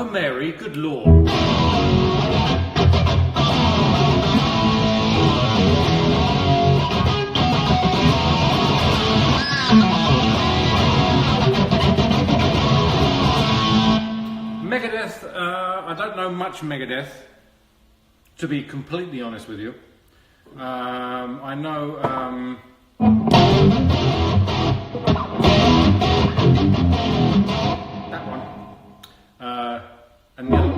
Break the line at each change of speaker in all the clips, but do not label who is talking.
Mother Mary, good Lord. Megadeth, I don't know much Megadeth, to be completely honest with you. I know that one, and the other.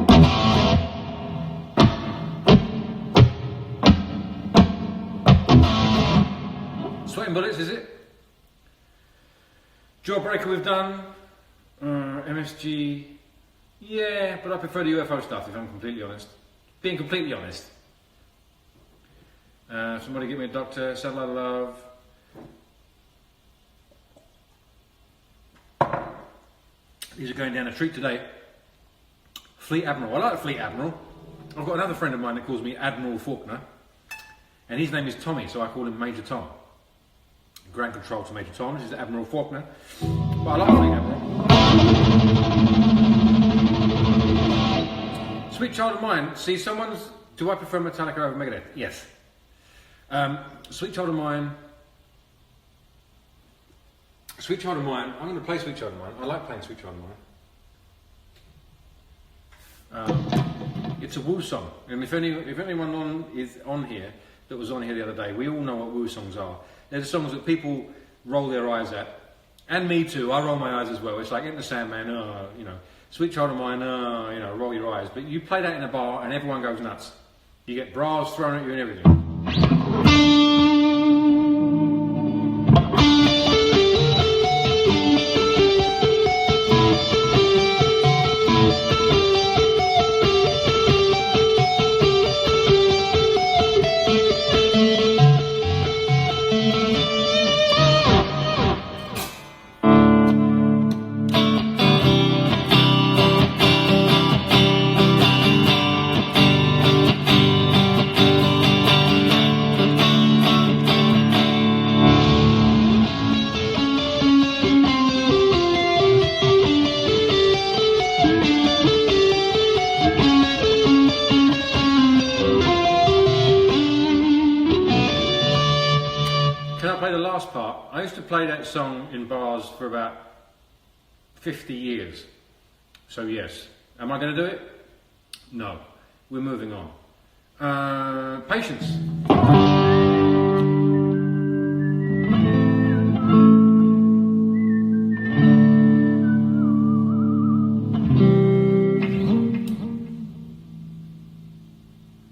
Sweating Bullets, is it? Jawbreaker we've done, MSG, yeah, but I prefer the UFO stuff if I'm completely honest. Being completely honest. Somebody give me a doctor, Satellite Love. These are going down a treat today. Fleet Admiral, I like Fleet Admiral. I've got another friend of mine that calls me Admiral Faulkner. And his name is Tommy, so I call him Major Tom. Grand control to Major Tom, this is Admiral Faulkner. But I like Fleet Admiral. Sweet Child of Mine, see someone's, do I prefer Metallica over Megadeth? Yes. Sweet Child of Mine, I'm going to play Sweet Child of Mine, I like playing Sweet Child of Mine. It's a Woo song, and if anyone is on here, that was on here the other day, we all know what Woo songs are. They're the songs that people roll their eyes at, and me too, I roll my eyes as well. It's like Enter Sandman, you know, Sweet Child of Mine, you know, roll your eyes. But you play that in a bar and everyone goes nuts. You get bras thrown at you and everything. I used to play that song in bars for about 50 years. So yes. Am I going to do it? No. We're moving on. Patience.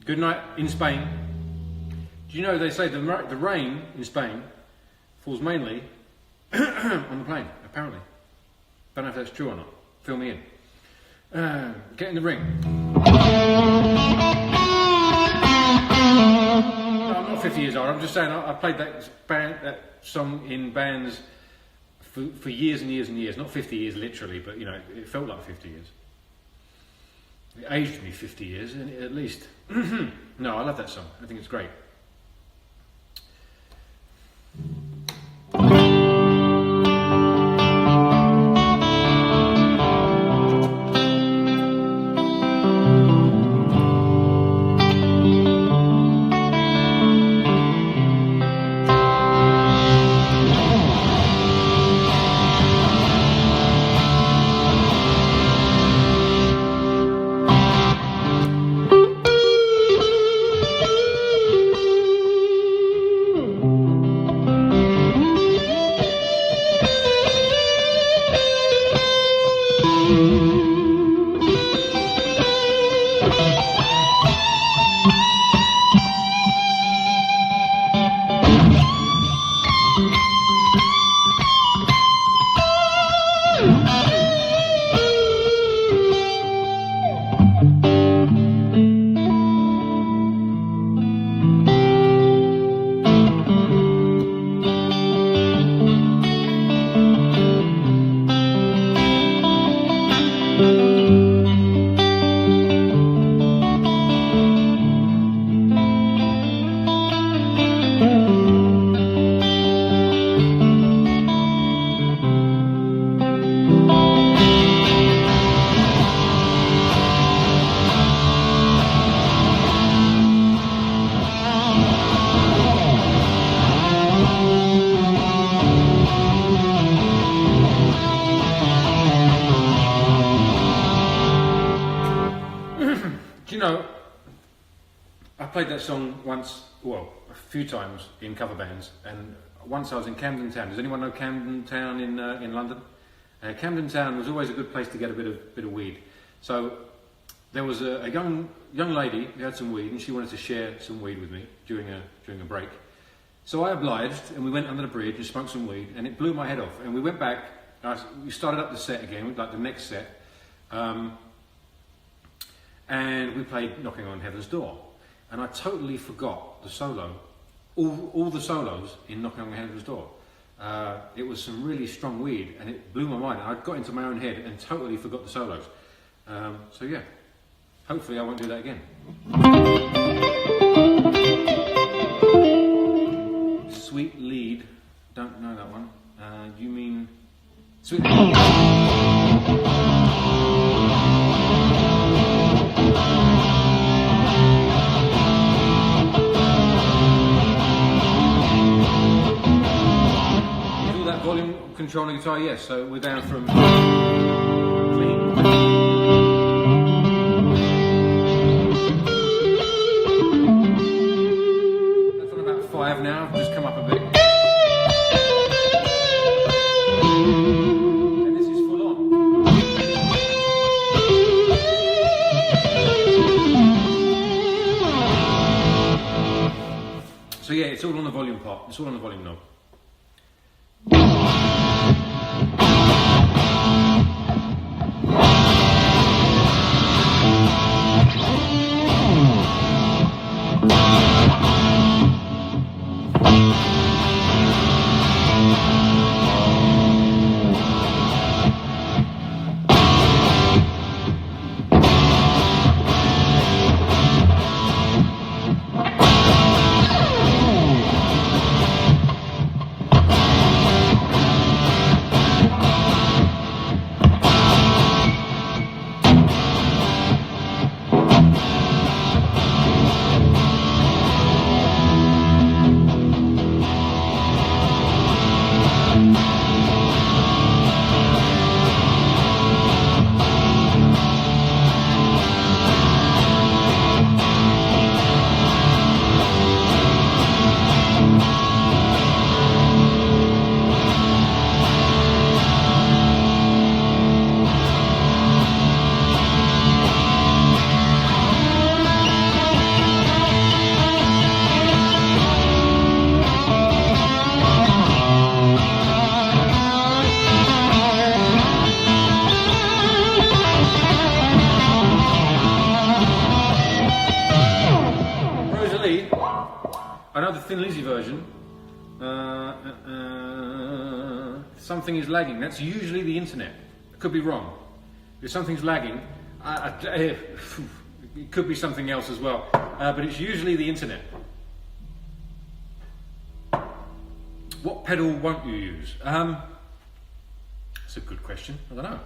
Good night in Spain. Do you know they say the rain in Spain falls mainly on the plane, apparently. Don't know if that's true or not. Fill me in. Get in the ring. No, I'm not 50 years old. I'm just saying I played that song in bands for years and years and years. Not 50 years literally, but you know, it felt like 50 years. It aged me 50 years, at least. No, I love that song. I think it's great. know, I played that song once, well, a few times in cover bands, and once I was in Camden Town. Does anyone know Camden Town in London? Camden Town was always a good place to get a bit of weed. So there was a young lady who had some weed, and she wanted to share some weed with me during a break. So I obliged, and we went under the bridge and smoked some weed, and it blew my head off. And we went back. We started up the set again, like the next set, and we played "Knocking on Heaven's Door," and I totally forgot the solo, all the solos in "Knocking on Heaven's Door." It was some really strong weed, and it blew my mind. I got into my own head and totally forgot the solos. So yeah, hopefully I won't do that again. Sweet Lead, don't know that one. You mean Sweet Lead? Volume control on the guitar, yes. So we're down from clean. That's on about 5 now. I've just come up a bit. And this is full on. So yeah, it's all on the volume part. It's all on the volume knob. Thin Lizzy version, something is lagging. That's usually the internet. I could be wrong. If something's lagging, it could be something else as well, but it's usually the internet. What pedal won't you use? That's a good question. I don't know.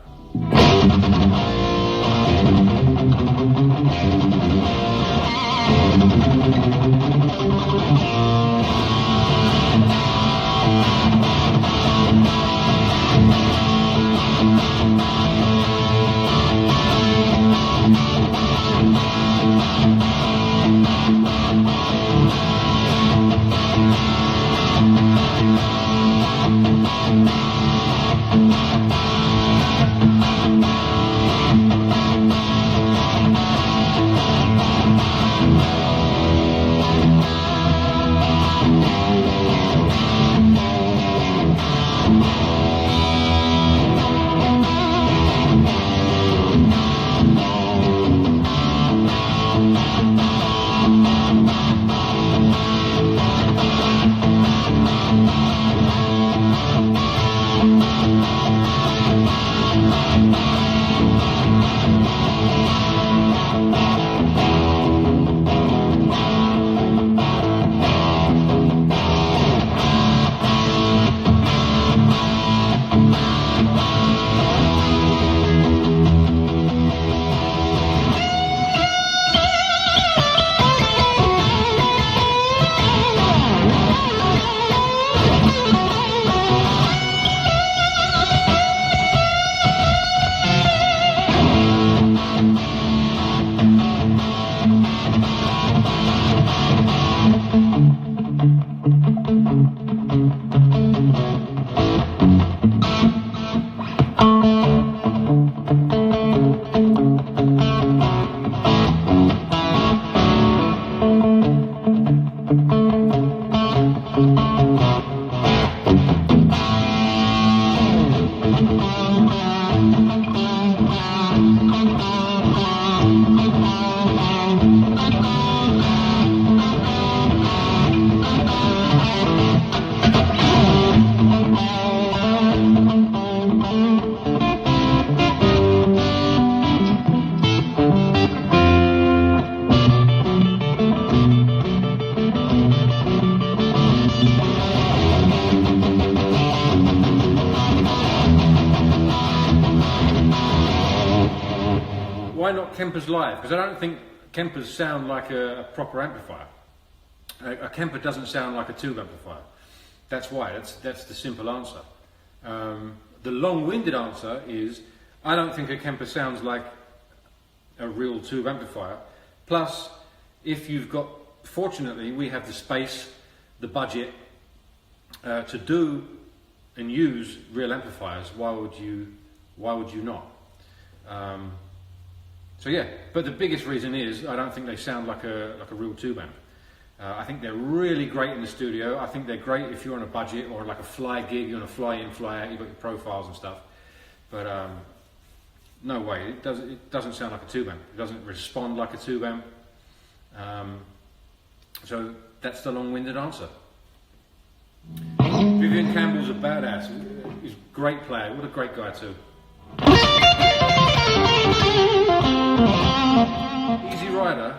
Why not Kempers Live? Because I don't think Kempers sound like a proper amplifier. A Kemper doesn't sound like a tube amplifier. That's why. That's the simple answer. The long-winded answer is I don't think a Kemper sounds like a real tube amplifier. Plus, if you've got, fortunately, we have the space, the budget to do and use real amplifiers. Why would you not? So yeah, but the biggest reason is I don't think they sound like a real tube amp. I think they're really great in the studio. I think they're great if you're on a budget or like a fly gig, you're on a fly in, fly out, you've got your profiles and stuff. But no way, it doesn't sound like a tube amp. It doesn't respond like a tube amp. So that's the long-winded answer. Vivian Campbell's a badass. He's a great player. What a great guy too. Easy Rider.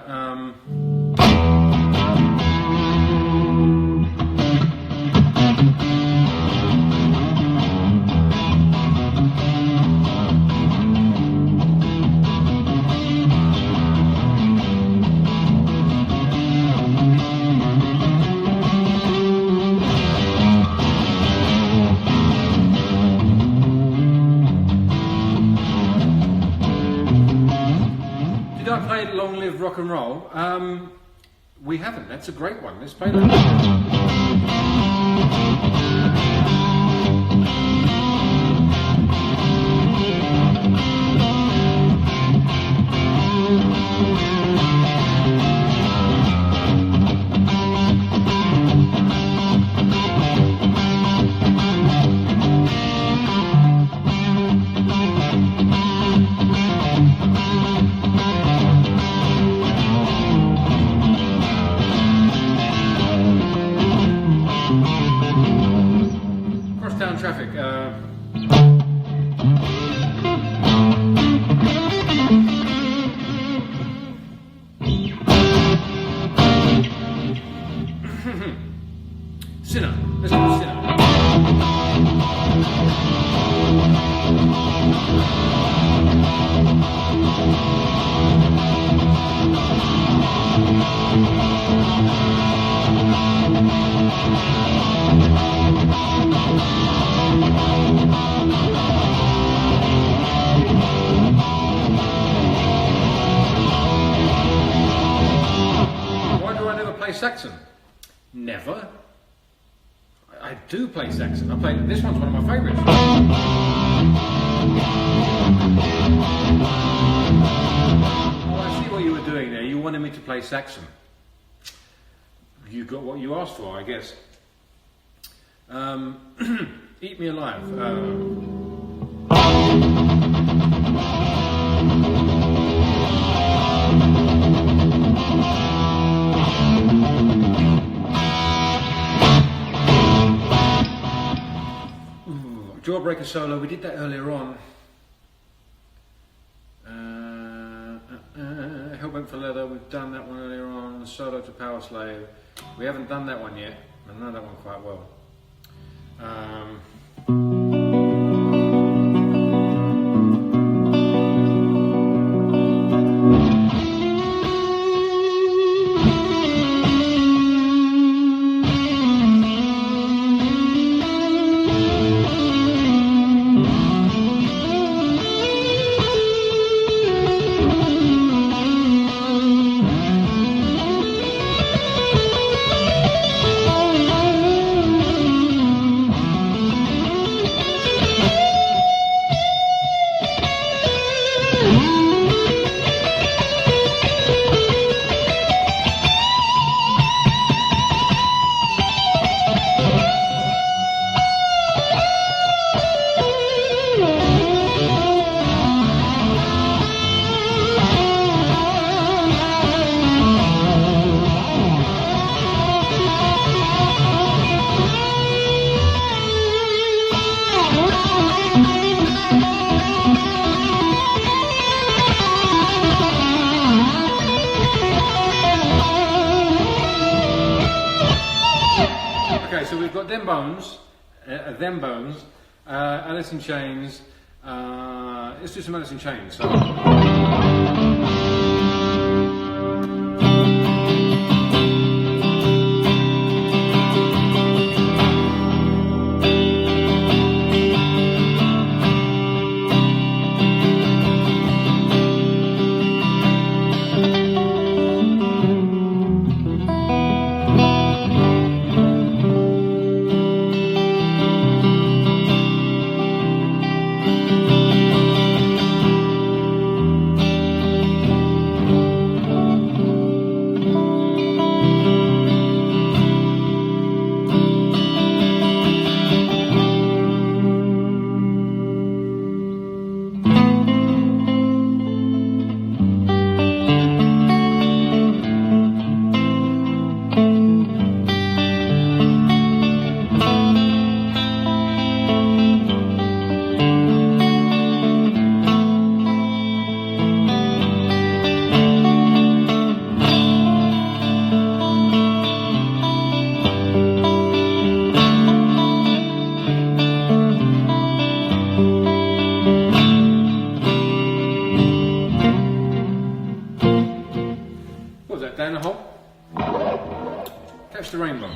Long Live Rock and Roll. We haven't. That's a great one. Let's play that. Traffic. Sinner. Let's do Sinner. Saxon? Never. I do play Saxon. This one's one of my favourites. Oh, I see what you were doing there. You wanted me to play Saxon. You got what you asked for, I guess. Eat Me Alive. Jawbreaker solo, we did that earlier on. Hellbent for Leather, we've done that one earlier on. Solo to Power Slave, we haven't done that one yet. I know that one quite well. So we've got Them Bones, Alice in Chains. Let's do some Alice in Chains. So. in the hole. Catch the Rainbow.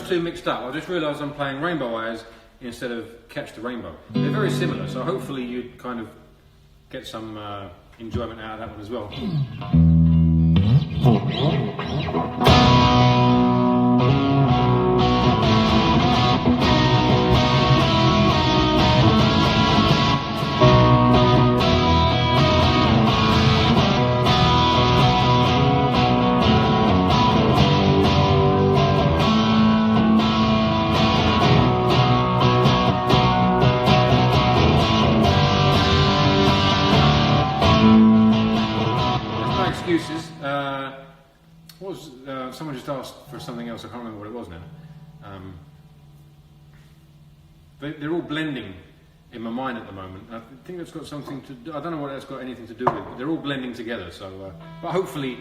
Two mixed up. I just realised I'm playing Rainbow Eyes instead of Catch the Rainbow. They're very similar, so hopefully you'd kind of get some enjoyment out of that one as well. Excuses. Someone just asked for something else. I can't remember what it was now. They're all blending in my mind at the moment. I think that's got something to do. I don't know what that's got anything to do with, but they're all blending together. So, but hopefully,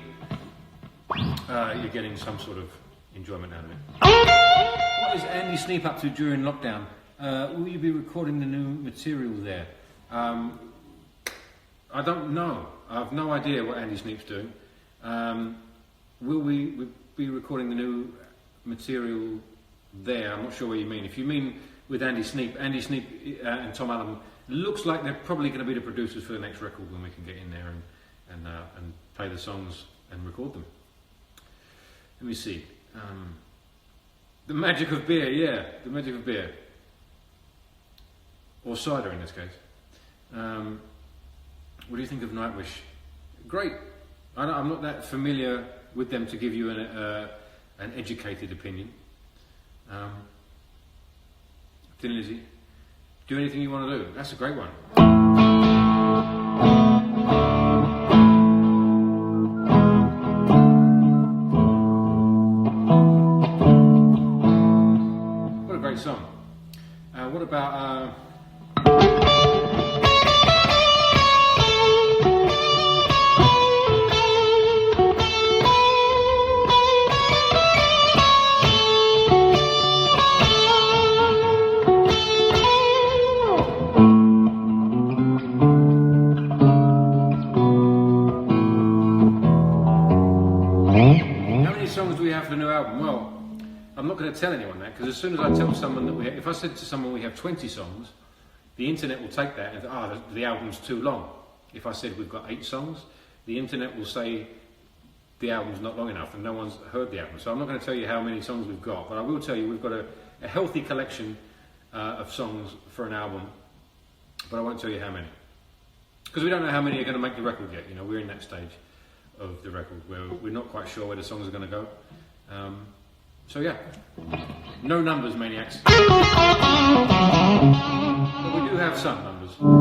you're getting some sort of enjoyment out of it. What is Andy Sneap up to during lockdown? Will you be recording the new material there? I don't know. I have no idea what Andy Sneap's doing. Will we be recording the new material there? I'm not sure what you mean. If you mean with Andy Sneap and Tom Allen, looks like they're probably going to be the producers for the next record when we can get in there and play the songs and record them. Let me see. The magic of beer, yeah, the magic of beer. Or cider in this case. What do you think of Nightwish? Great. I'm not that familiar with them to give you an educated opinion. Thin Lizzy, do anything you want to do. That's a great one. What a great song. What about... songs do we have for the new album? Well, I'm not going to tell anyone that, because as soon as I tell someone that if I said to someone we have 20 songs, the internet will take that and the album's too long. If I said we've got 8 songs, the internet will say the album's not long enough and no one's heard the album. So I'm not going to tell you how many songs we've got, but I will tell you we've got a healthy collection of songs for an album, but I won't tell you how many. Because we don't know how many are going to make the record yet. You know, we're in that stage of the record where we're not quite sure where the songs are going to go. So yeah, no numbers, maniacs. But we do have some numbers. Still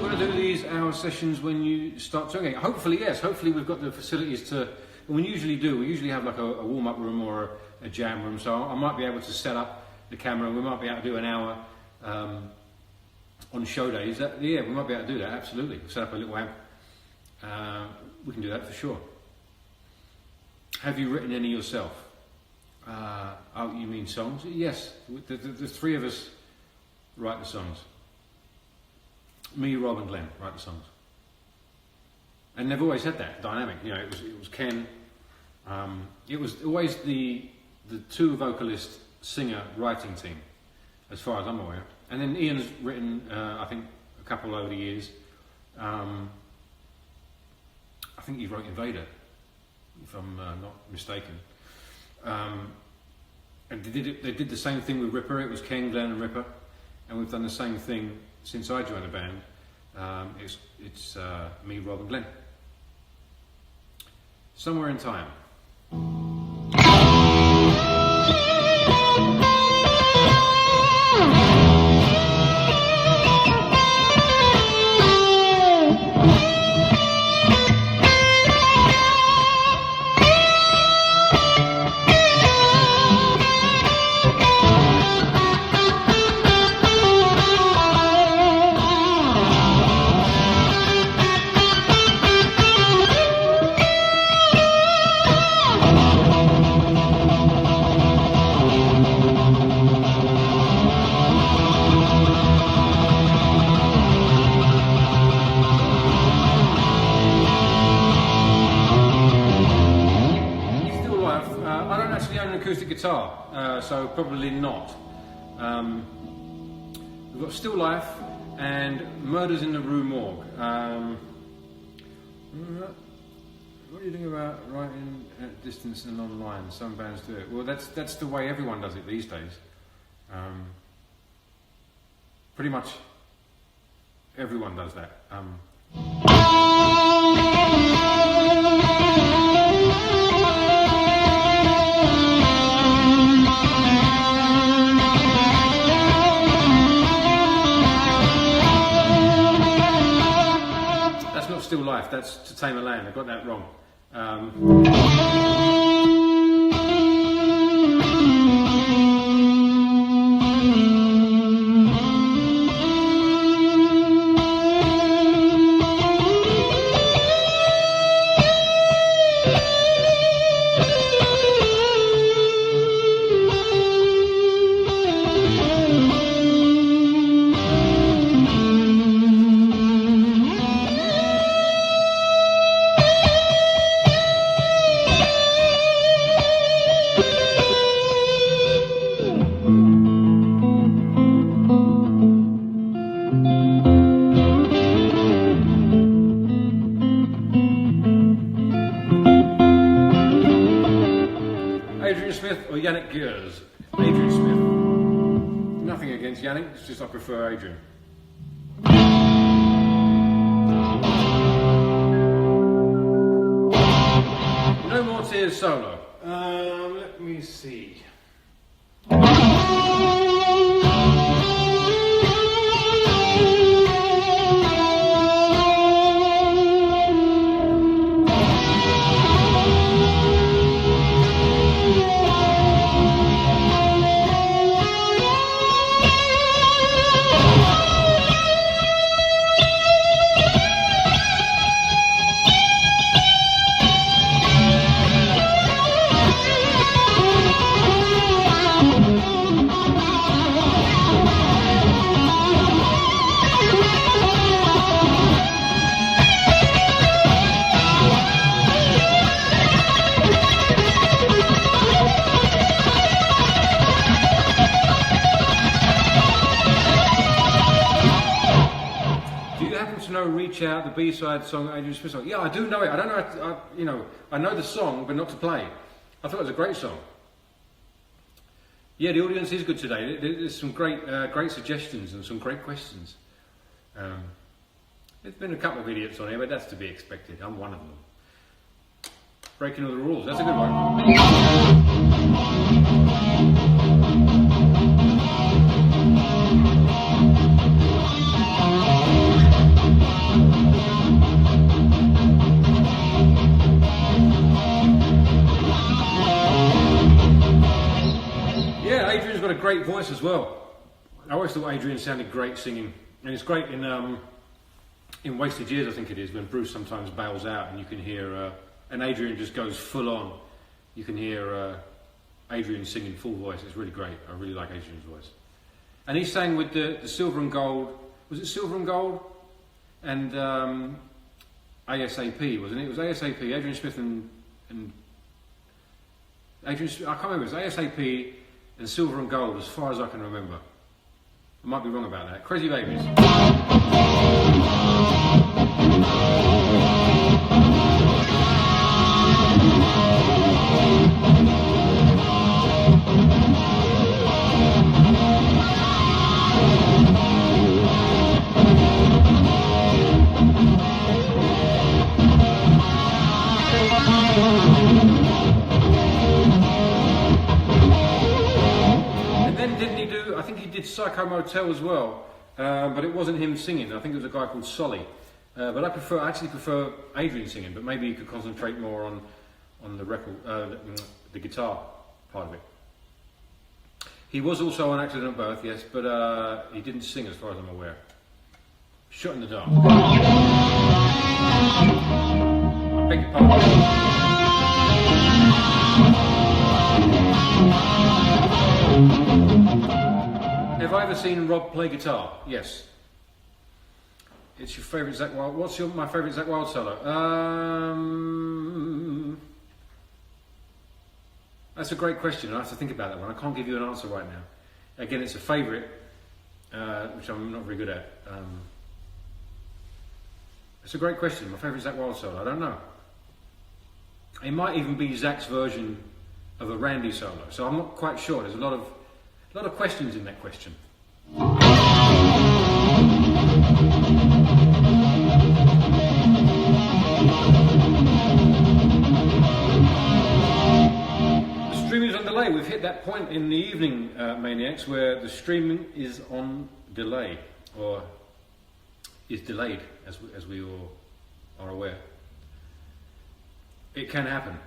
going to do these hour sessions when you start touring? Hopefully, yes. Hopefully we've got the facilities to... We usually have like a warm-up room or a jam room, so I might be able to set up the camera. We might be able to do an hour on show days. We might be able to do that, absolutely. Set up a little amp. We can do that for sure. Have you written any yourself? You mean songs? Yes, the 3 of us write the songs. Me, Rob and Glenn write the songs. And they've always had that dynamic. You know, it was Ken. It was always the 2 vocalist singer writing team, as far as I'm aware. And then Ian's written, I think, a couple over the years. I think he wrote Invader, if I'm not mistaken. And they did the same thing with Ripper. It was Ken, Glenn and Ripper. And we've done the same thing since I joined the band. It's me, Rob and Glenn. Somewhere in Time. acoustic guitar, so probably not. We've got Still Life and Murders in the Rue Morgue. What do you think about writing at distance and online? Some bands do it. Well, that's the way everyone does it these days. Pretty much everyone does that. That's not Still Life, that's To Tame a Land. I got that wrong. Adrian Smith. Nothing against Yannick, it's just I prefer Adrian. No More Tears solo. Let me see. Reach Out, the B-side song, Adrian Smith song. Yeah, I do know it. I don't know, I know the song, but not to play. I thought it was a great song. Yeah, the audience is good today. There's some great suggestions and some great questions. There's been a couple of idiots on here, but that's to be expected. I'm one of them. Breaking all the rules. That's a good one. Got a great voice as well. I always thought Adrian sounded great singing, and it's great in Wasted Years, I think it is, when Bruce sometimes bails out and you can hear and Adrian just goes full on. You can hear Adrian singing full voice. It's really great. I really like Adrian's voice. And he sang with the Silver and Gold. Was it Silver and Gold? And ASAP, wasn't it? It was ASAP. Adrian Smith and Adrian. I can't remember. It was ASAP. And Silver and Gold, as far as I can remember. I might be wrong about that. Crazy Babies. I think he did Psycho Motel as well, but it wasn't him singing. I think it was a guy called Solly. But I actually prefer Adrian singing, but maybe you could concentrate more on the record, the guitar part of it. He was also on Accident at Birth, yes, but he didn't sing as far as I'm aware. Shot in the Dark. I beg your pardon. Have I ever seen Rob play guitar? Yes. It's your favourite Zakk Wylde. What's my favourite Zakk Wylde solo? That's a great question. I have to think about that one. I can't give you an answer right now. Again, it's a favourite, which I'm not very good at. It's a great question. My favourite Zakk Wylde solo. I don't know. It might even be Zakk's version of a Randy solo. So I'm not quite sure. There's a lot of questions in that question. The streaming is on delay. We've hit that point in the evening, Maniacs, where the streaming is on delay, or is delayed, as we all are aware. It can happen,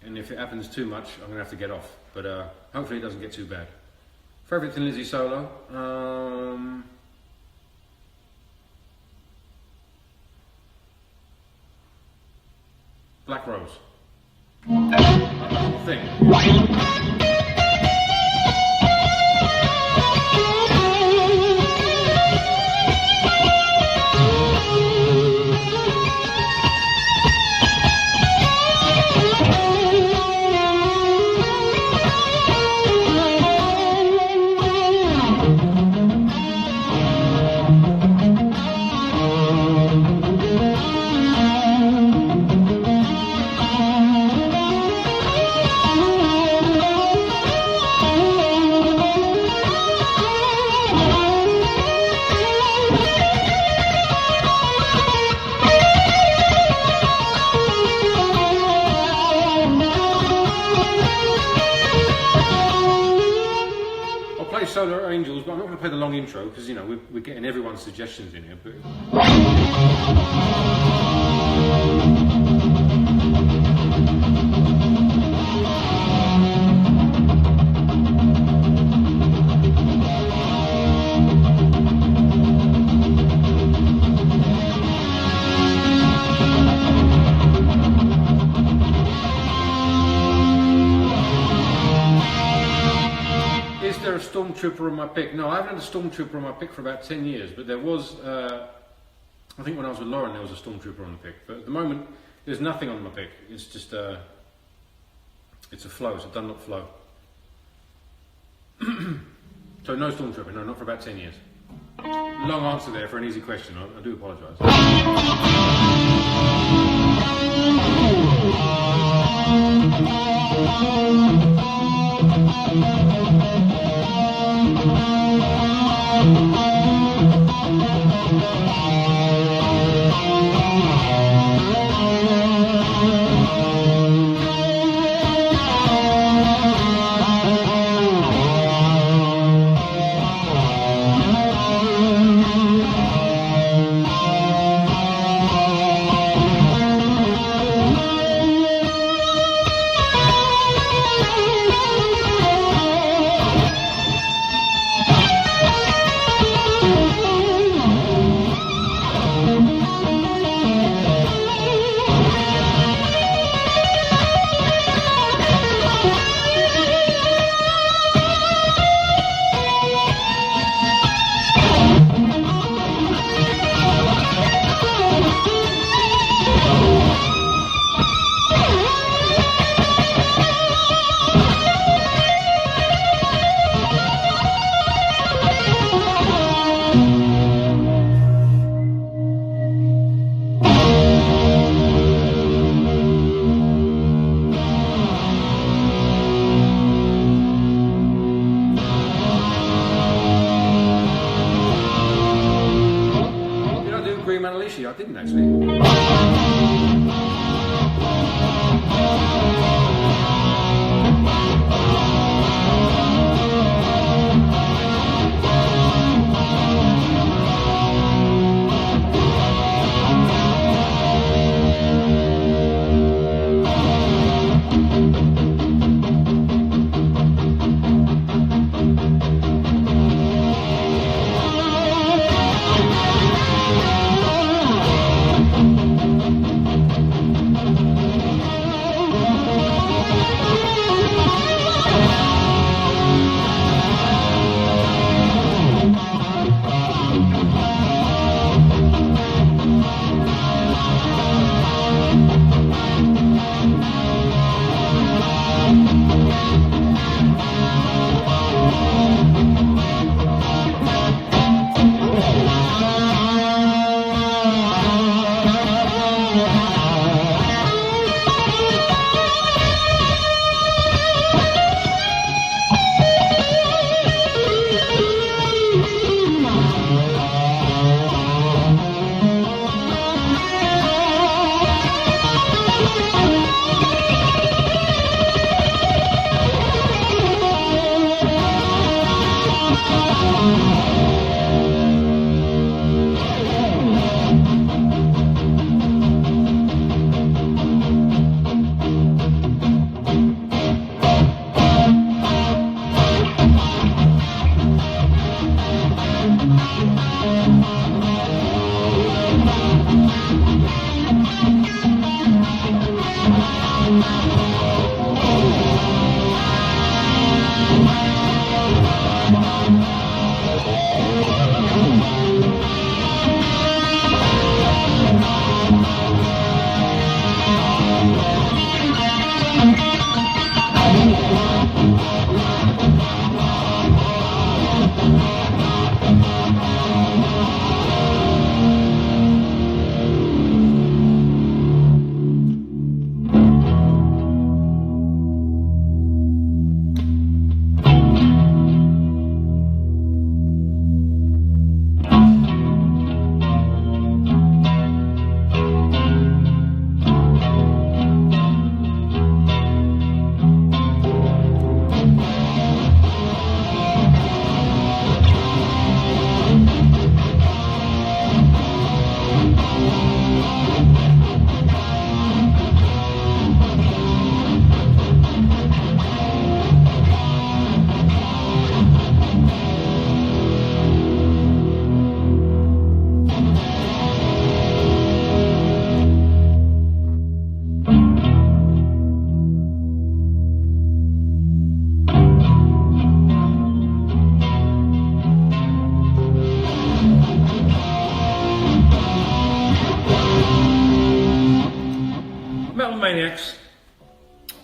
and if it happens too much, I'm going to have to get off, but hopefully it doesn't get too bad. Favourite Thin Lizzy solo? Black Rose. Thing. Solar Angels, but I'm not going to play the long intro because, you know, we're getting everyone's suggestions in here. But a Stormtrooper on my pick? No, I haven't had a Stormtrooper on my pick for about 10 years, but there was, I think when I was with Lauren there was a Stormtrooper on the pick, but at the moment there's nothing on my pick. It's just it's a flow, it's a Dunlop flow. So no Stormtrooper, no, not for about 10 years. Long answer there for an easy question, I do apologise. I didn't actually.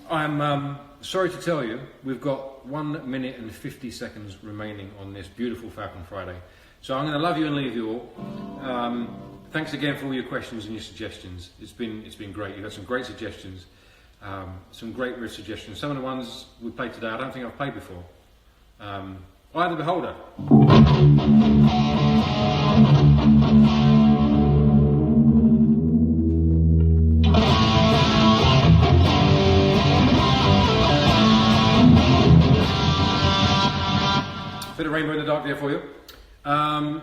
I'm sorry to tell you, we've got 1 minute and 50 seconds remaining on this beautiful Falcon Friday. So I'm going to love you and leave you all. Thanks again for all your questions and your suggestions. It's been great. You've had some great suggestions, some great riff suggestions. Some of the ones we played today, I don't think I've played before. Eye of the Beholder. Bit of Rainbow in the Dark there for you.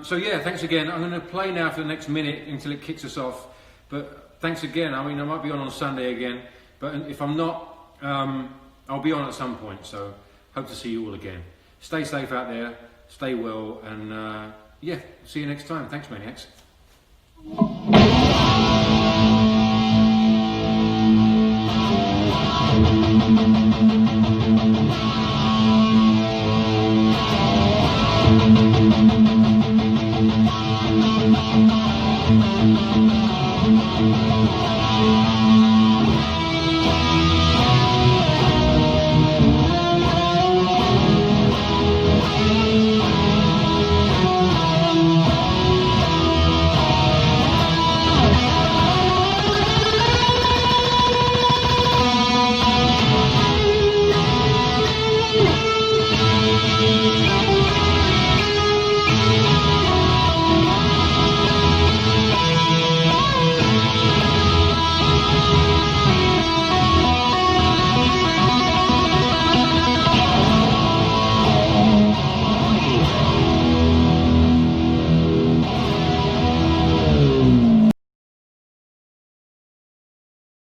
So yeah, thanks again. I'm going to play now for the next minute until it kicks us off. But thanks again. I mean, I might be on Sunday again, but if I'm not, I'll be on at some point. So hope to see you all again. Stay safe out there, stay well, and yeah, see you next time. Thanks, Maniacs.